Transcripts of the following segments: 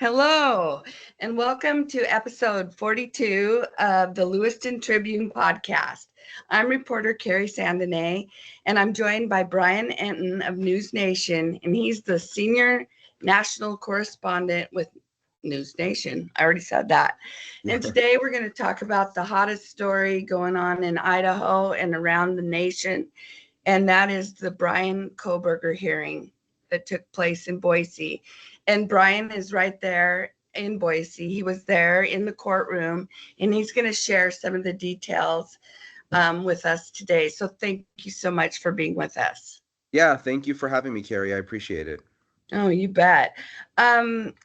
Hello, and welcome to episode 42 of the Lewiston Tribune Podcast. I'm reporter Kerri Sandaine, and I'm joined by Brian Entin of News Nation, and he's the senior national correspondent with News Nation. I already said that. And today we're going to talk about the hottest story going on in Idaho and around the nation, and that is the Bryan Kohberger hearing that took place in Boise. And Brian is right there in Boise. He was there in the courtroom, and he's going to share some of the details with us today. So thank you so much for being with us. Yeah, thank you for having me, Kerri. I appreciate it. Oh, you bet.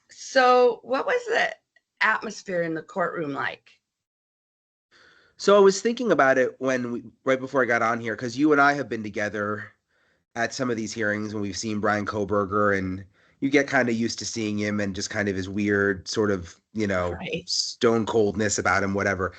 So what was the atmosphere in the courtroom like? So I was thinking about it right before I got on here, because you and I have been together at some of these hearings when we've seen Bryan Kohberger, and you get kind of used to seeing him and just kind of his weird sort of, Right. stone coldness about him, whatever.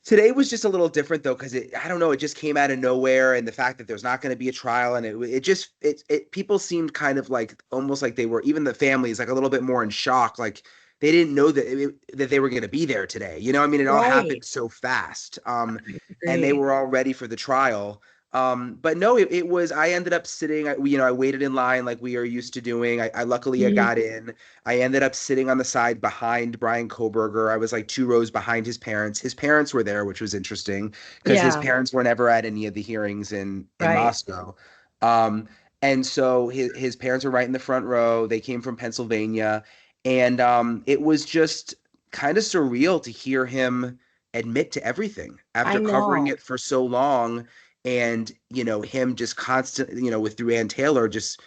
Today was just a little different though, because I don't know, it just came out of nowhere, and the fact that there's not going to be a trial, and people seemed kind of like almost like they were, even the families, like a little bit more in shock, like they didn't know that they were going to be there today. I mean, it all happened so fast, and they were all ready for the trial. But no, it was, I ended up sitting, I waited in line like we are used to doing. I luckily I got in. I ended up sitting on the side behind Bryan Kohberger. I was like 2 rows behind his parents. His parents were there, which was interesting because his parents were never at any of the hearings in Moscow. And so his parents were right in the front row. They came from Pennsylvania. And it was just kind of surreal to hear him admit to everything after covering it for so long. And, him just constantly, with through Ann Taylor, just,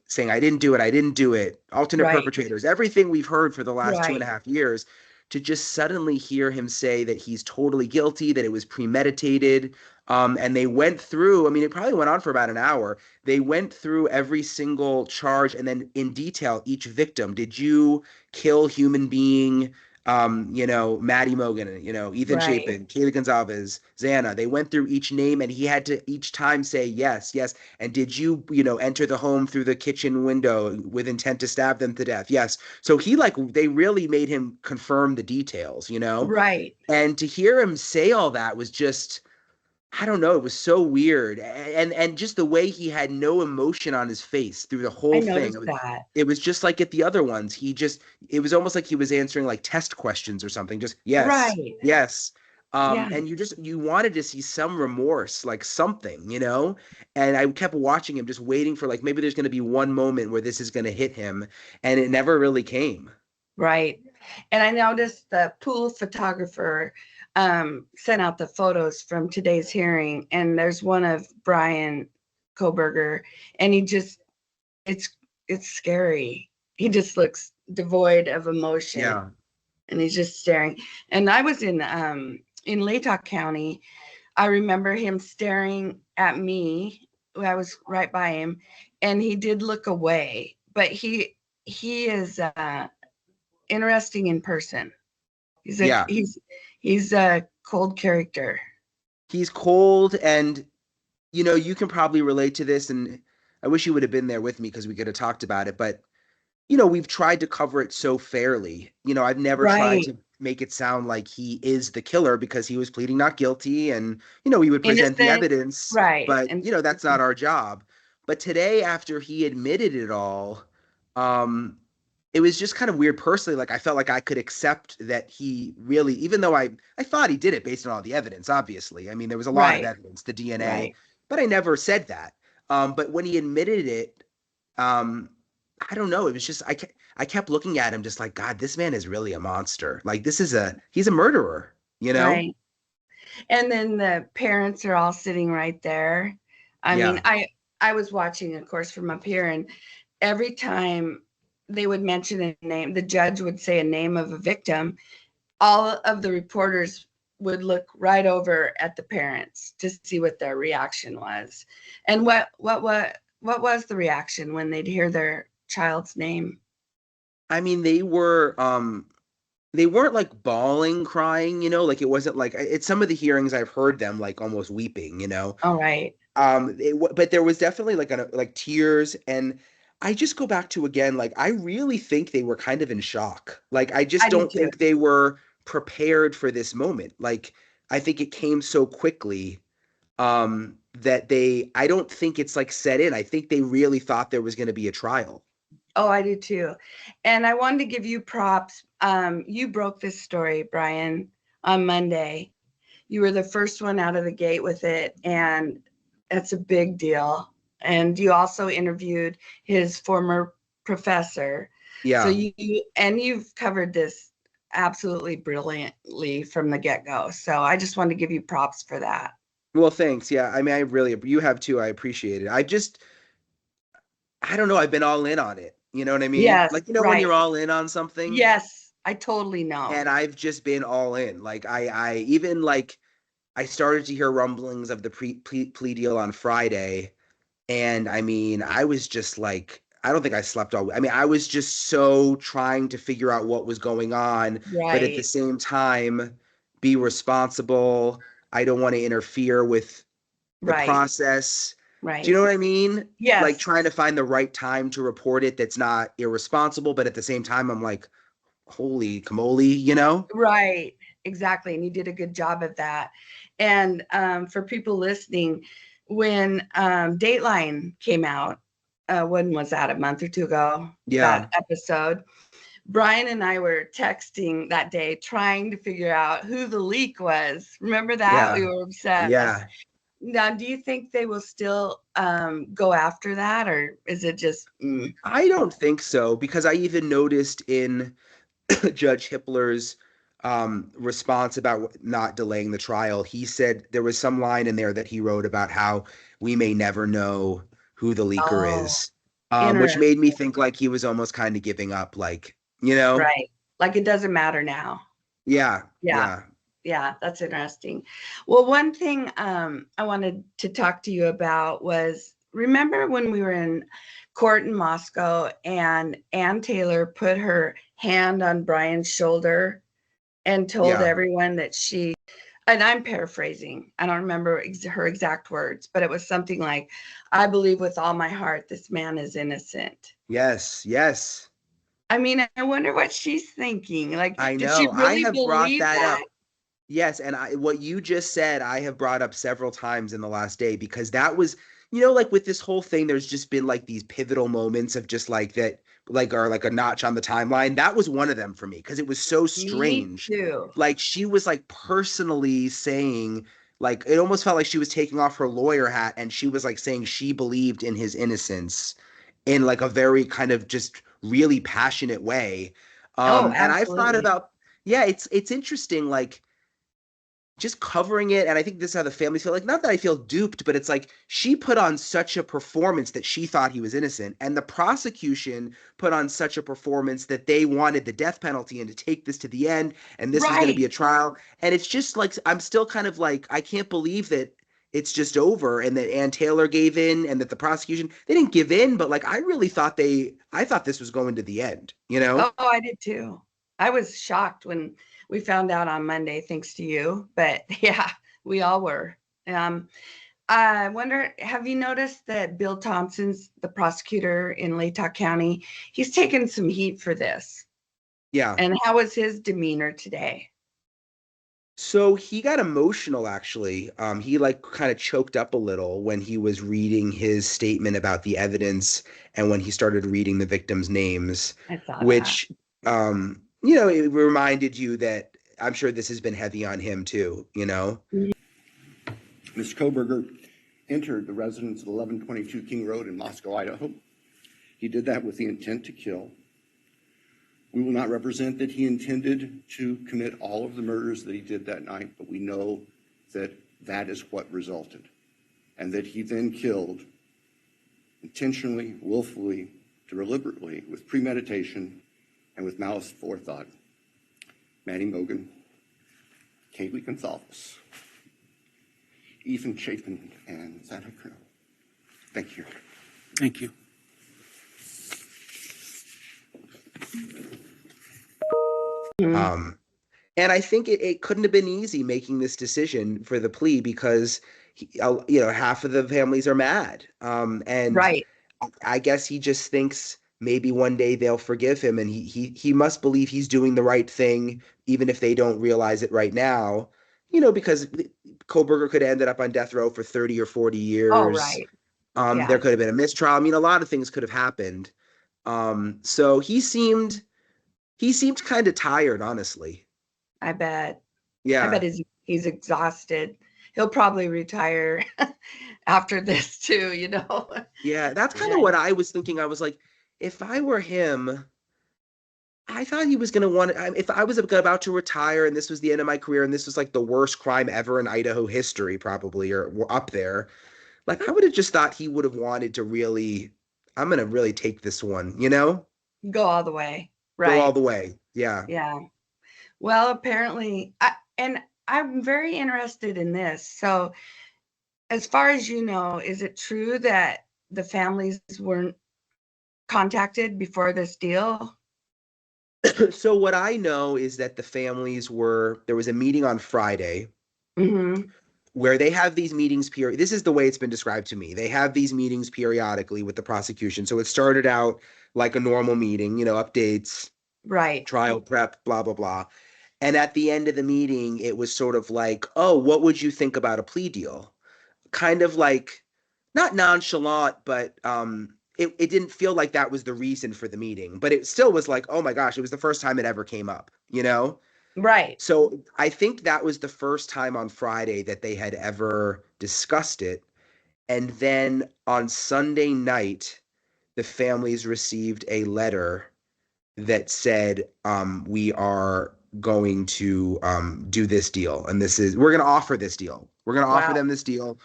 saying, I didn't do it, alternate perpetrators, everything we've heard for the last 2.5 years, to just suddenly hear him say that he's totally guilty, that it was premeditated. And they went through, I mean, it probably went on for about an hour. They went through every single charge and then in detail, each victim. Did you kill human being? Maddie Mogan, Ethan Chapin, Kaylee Gonzalez, Xana, they went through each name and he had to each time say yes, yes. And did you, enter the home through the kitchen window with intent to stab them to death? Yes. So they really made him confirm the details, Right. And to hear him say all that was just, I don't know. It was so weird. And just the way he had no emotion on his face through the whole thing. It was just like at the other ones. It was almost like he was answering like test questions or something. Just yes, yes. And you wanted to see some remorse, like something, and I kept watching him, just waiting for like, maybe there's going to be one moment where this is going to hit him. And it never really came. Right. And I noticed the pool photographer sent out the photos from today's hearing, and there's one of Bryan Kohberger, and it's scary. He just looks devoid of emotion. Yeah. And he's just staring. And I was in Latah County. I remember him staring at me. I was right by him, and he did look away, but he is interesting in person. He's a cold character. He's cold, and you can probably relate to this, and I wish you would have been there with me because we could have talked about it, but we've tried to cover it so fairly. I've never tried to make it sound like he is the killer because he was pleading not guilty, and we would present the evidence, but that's not our job. But today, after he admitted it all, it was just kind of weird personally. Like I felt like I could accept that he really, even though I thought he did it based on all the evidence, obviously. I mean, there was a lot of evidence, the DNA, but I never said that. But when he admitted it, I don't know. It was just, I kept looking at him just like, God, this man is really a monster. Like he's a murderer, Right. And then the parents are all sitting right there. I mean, I was watching, of course, from up here, and every time they would mention a name, the judge would say a name of a victim, all of the reporters would look right over at the parents to see what their reaction was. And what was the reaction when they'd hear their child's name? I mean, they weren't like bawling, crying, like it wasn't like, it's some of the hearings I've heard them like almost weeping, All right. But there was definitely like tears, and I just go back to, again, like, I really think they were kind of in shock. Like, I just I do don't too. think they were prepared for this moment. Like, I think it came so quickly that I don't think it's like set in. I think they really thought there was going to be a trial. Oh, I do too. And I wanted to give you props. You broke this story, Brian, on Monday. You were the first one out of the gate with it, and that's a big deal. And you also interviewed his former professor. So Yeah. you've covered this absolutely brilliantly from the get-go. So I just wanted to give you props for that. Well, thanks. Yeah. I mean, you have too. I appreciate it. I don't know. I've been all in on it. You know what I mean? Yes, Like, when right. you're all in on something, Yes, I totally know. and I've just been all in. Like, I even, like, I started to hear rumblings of the plea deal on Friday. And I mean, I was just like, I don't think I slept all. I mean, I was just so trying to figure out what was going on, but at the Right, same time, be responsible. I don't want to interfere with the right, process. Do you right. know what I mean? Like, Yes. trying to find the right time to report it that's not irresponsible, but at the same time, I'm like, holy camoli. Right, exactly. And you did a good job of that. And for people listening, when Dateline came out, when was that, a month or two ago, Yeah. that episode, Brian and I were texting that day trying to figure out who the leak was. Remember that? Yeah. We were obsessed. Yeah. Now, do you think they will still go after that, or is it just, I don't think so, because I even noticed in Judge Hippler's response about not delaying the trial, he said there was some line in there that he wrote about how we may never know who the leaker oh, is, which interesting, made me think like he was almost kind of giving up, like. right? Like it doesn't matter now. Yeah, Yeah. yeah, Yeah, that's interesting. Well, one thing I wanted to talk to you about was, remember when we were in court in Moscow and Ann Taylor put her hand on Brian's shoulder and told yeah. everyone that and I'm paraphrasing, I don't remember her exact words, but it was something like, I believe with all my heart this man is innocent. Yes, yes. I mean, I wonder what she's thinking. Like, I did she know. I really have brought believe that that? up. Yes, and what you just said, I have brought up several times in the last day, because that was, like, with this whole thing, there's just been like these pivotal moments of just like that, like, are like a notch on the timeline. That was one of them for me, because it was so Me strange. too. Like, she was like personally saying, like, it almost felt like she was taking off her lawyer hat, and she was like saying she believed in his innocence in like a very kind of just really passionate way. Oh, And I've thought absolutely. about, yeah, it's interesting, like, just covering it. And I think this is how the families feel. Like, not that I feel duped, but it's like she put on such a performance that she thought he was innocent, and the prosecution put on such a performance that they wanted the death penalty and to take this to the end, and this was going to be Right. a trial. And it's just like, I'm still kind of like, I can't believe that it's just over, and that Ann Taylor gave in, and that the prosecution, they didn't give in, but like, I thought this was going to the end. Oh, I did too. I was shocked when we found out on Monday, thanks to you. But yeah, we all were. Um, I wonder, have you noticed that Bill Thompson's the prosecutor in Latah County? He's taken some heat for this. Yeah. And how was his demeanor today? So he got emotional, actually. He like kind of choked up a little when he was reading his statement about the evidence, and when he started reading the victims' names, I saw that. which, it reminded you that I'm sure this has been heavy on him too. Mr. Kohberger entered the residence at 1122 King Road in Moscow, Idaho. He did that with the intent to kill. We will not represent that he intended to commit all of the murders that he did that night, but we know that that is what resulted, and that he then killed intentionally, willfully, deliberately, with premeditation, and with malice forethought, Manny Mogan, Kaylee Gonzalez, Ethan Chapin, and Santa Cruz. Thank you. Thank you. And I think it couldn't have been easy making this decision for the plea, because half of the families are mad. And Right. I guess he just thinks maybe one day they'll forgive him, and he must believe he's doing the right thing, even if they don't realize it right now. Because Kohberger could have ended up on death row for 30 or 40 Oh, years. right. Yeah, There could have been a mistrial. I mean, a lot of things could have happened. So he seemed kind of tired, honestly. I bet. I Yeah. bet he's exhausted. He'll probably retire after this too, Yeah, that's kind of Right. what I was thinking. I was like, if I were him, I thought he was going to want to, if I was about to retire and this was the end of my career and this was like the worst crime ever in Idaho history, probably, or up there, like I would have just thought he would have wanted to really, I'm going to really take this one, Go all the way. Go all Right. the way. Yeah. Yeah. Well, apparently, I'm very interested in this. So, as far as you know, is it true that the families weren't contacted before this deal? So what I know is that there was a meeting on Friday Mm-hmm. where they have these meetings this is the way it's been described to me. They have these meetings periodically with the prosecution. So it started out like a normal meeting, updates, Right. trial prep, blah, blah, blah. And at the end of the meeting, it was sort of like, oh, what would you think about a plea deal? Kind of like, not nonchalant, but it didn't feel like that was the reason for the meeting. But it still was like, oh my gosh, it was the first time it ever came up, Right. So I think that was the first time on Friday that they had ever discussed it. And then on Sunday night, the families received a letter that said, we are going to do this deal. And we're going to offer this deal. We're going to offer Wow. them this deal.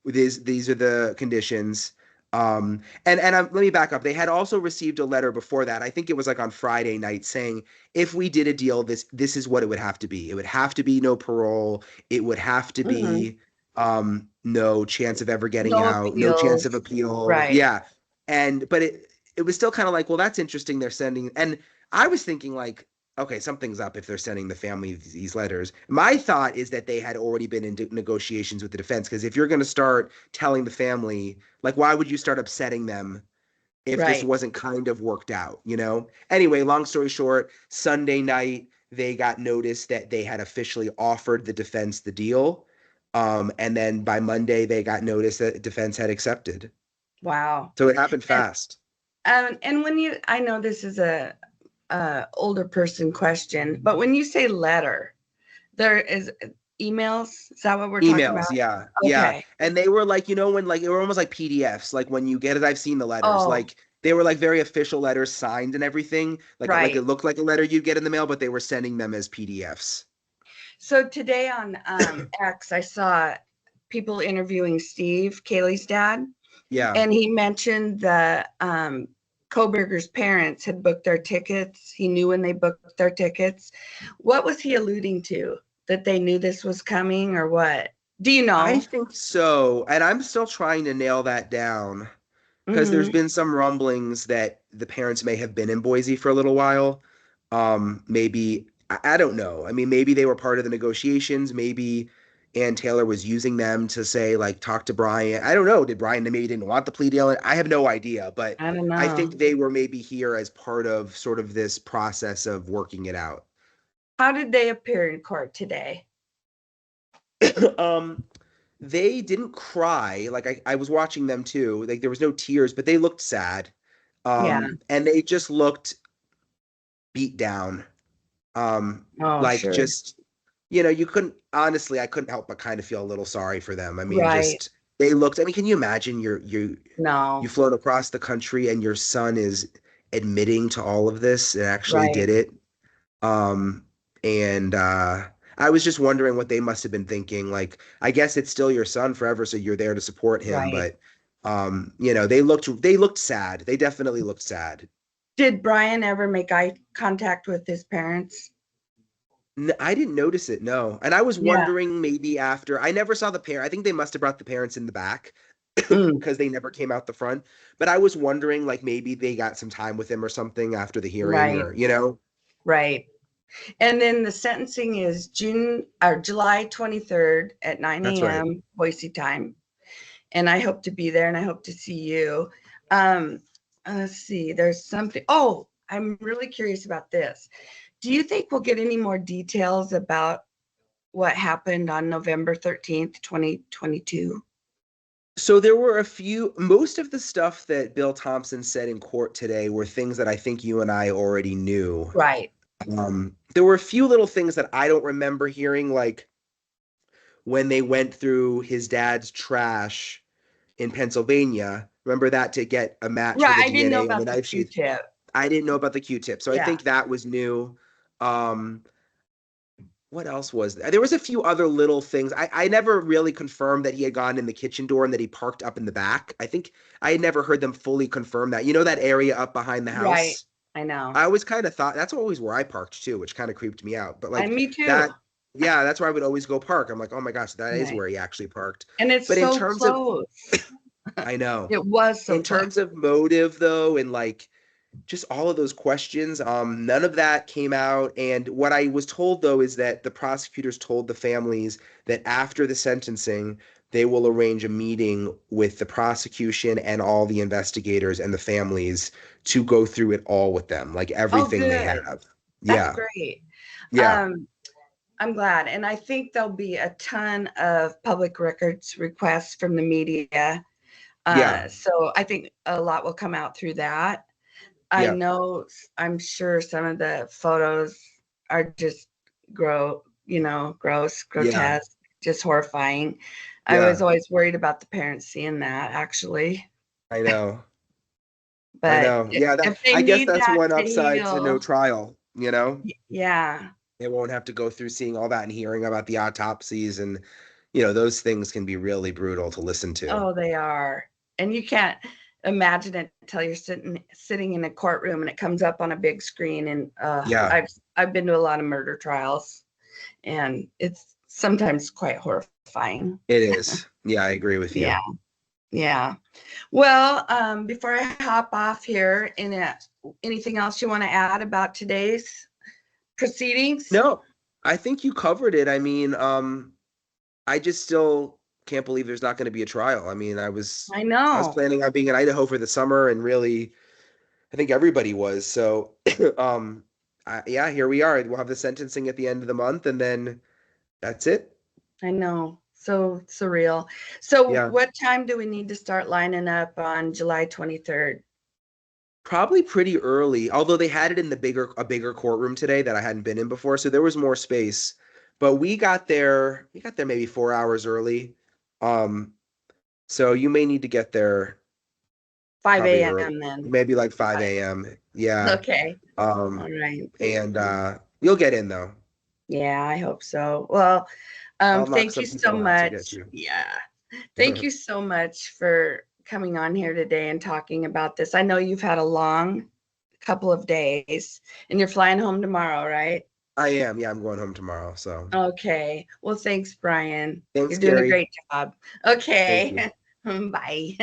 These are the conditions. Let me back up. They had also received a letter before that. I think it was like on Friday night saying, if we did a deal, this is what it would have to be. It would have to be no parole. It would have to be no chance of ever getting No out, no chance of appeals. appeal. Right. Yeah. But it was still kind of like, well, that's interesting. They're sending, and I was thinking like, okay, something's up if they're sending the family these letters. My thought is that they had already been in negotiations with the defense, because if you're going to start telling the family, like, why would you start upsetting them if this Right. wasn't kind of worked out, Anyway, long story short, Sunday night, they got notice that they had officially offered the defense the deal. And then by Monday, they got notice that the defense had accepted. Wow. So it happened fast. And I know this is a older person question, but when you say letter, there is emails. Is that what we're talking about? Emails, yeah. Okay. And they were like, when like they were almost like PDFs. Like when you get it, I've seen the letters. Oh. Like they were like very official letters, signed and everything. Like Right. it looked like a letter you'd get in the mail, but they were sending them as PDFs. So today on X, I saw people interviewing Steve, Kaylee's dad. Yeah. And he mentioned the Kohberger's parents had booked their tickets. He knew when they booked their tickets. What was he alluding to? That they knew this was coming, or what? Do you know? I think so. And I'm still trying to nail that down, because there's been some rumblings that the parents may have been in Boise for a little while. Maybe, I don't know. I mean, maybe they were part of the negotiations. Maybe Ann Taylor was using them to say, like, talk to Brian. I don't know. Did Brian maybe didn't want the plea deal? I have no idea. But I don't know. I think they were maybe here as part of sort of this process of working it out. How did they appear in court today? They didn't cry. Like I was watching them too. Like there was no tears, but they looked sad. Yeah. And they just looked beat down. Like sure. just, you couldn't, honestly, I couldn't help but kind of feel a little sorry for them. I mean, Right. they looked, I mean, can you imagine No. you flown across the country and your son is admitting to all of this and actually Right. did it. I was just wondering what they must have been thinking. Like, I guess it's still your son forever, so you're there to support him. Right. But, they looked sad. They definitely looked sad. Did Brian ever make eye contact with his parents? I didn't notice it, no. And I was Yeah. wondering maybe after, I never saw the parent. I think they must have brought the parents in the back Mm. because they never came out the front. But I was wondering, like, maybe they got some time with him or something after the hearing, Right. or, Right. And then the sentencing is July 23rd at 9 That's right. a.m. Boise time. And I hope to be there, and I hope to see you. Um, let's see. There's something. Oh, I'm really curious about this. Do you think we'll get any more details about what happened on November 13th, 2022? So there were most of the stuff that Bill Thompson said in court today were things that I think you and I already knew. Right. There were a few little things that I don't remember hearing, like when they went through his dad's trash in Pennsylvania. Remember that, to get a match for Right. the I didn't know DNA and the about the knife sheath? Q-tip. I didn't know about the Q-tip, so I Yeah. think that was new. What else was there? There was a few other little things. I never really confirmed that he had gone in the kitchen door and that he parked up in the back. I think I had never heard them fully confirm that. You know, that area up behind the house? Right. I know. I always kind of thought that's always where I parked too, which kind of creeped me out. But like And me too. that, yeah, that's where I would always go park. I'm like, oh my gosh, that is Right. where he actually parked. And it's But in so terms of- close. I know. It was so In close. terms of motive, though, and like just all of those questions, none of that came out. And what I was told, though, is that the prosecutors told the families that after the sentencing, they will arrange a meeting with the prosecution and all the investigators and the families to go through it all with them, like everything they good. have. That's great. Yeah. I'm glad. And I think there'll be a ton of public records requests from the media. Yeah. So I think a lot will come out through that. I know, I'm sure some of the photos are just gross, grotesque, just horrifying. I was always worried about the parents seeing that, actually. I know. But I know. Yeah, I guess that's one upside to no trial, you know? Yeah. They won't have to go through seeing all that and hearing about the autopsies, and those things can be really brutal to listen to. Oh, they are. And you can't imagine it until you're sitting in a courtroom and it comes up on a big screen. And I've been to a lot of murder trials, and it's sometimes quite horrifying. It is. Yeah, I agree with you. Yeah. Well, before I hop off here, anything else you want to add about today's proceedings? No, I think you covered it. I mean, I just still can't believe there's not going to be a trial. I mean, I was planning on being in Idaho for the summer, and really, I think everybody was. So, here we are. We'll have the sentencing at the end of the month, and then that's it. I know. So surreal. So what time do we need to start lining up on July 23rd? Probably pretty early, although they had it in a bigger courtroom today that I hadn't been in before, so there was more space. But we got there maybe 4 hours early. So you may need to get there 5 a.m. then. Maybe like 5 a.m. Yeah. Okay. All right. And you'll get in though. Yeah, I hope so. Well, thank you so much. Yeah. Thank you so much for coming on here today and talking about this. I know you've had a long couple of days and you're flying home tomorrow, right? I am. Yeah, I'm going home tomorrow. So. Okay. Well, thanks, Brian. Thanks, You're doing Kerri. a great job. Okay. Bye.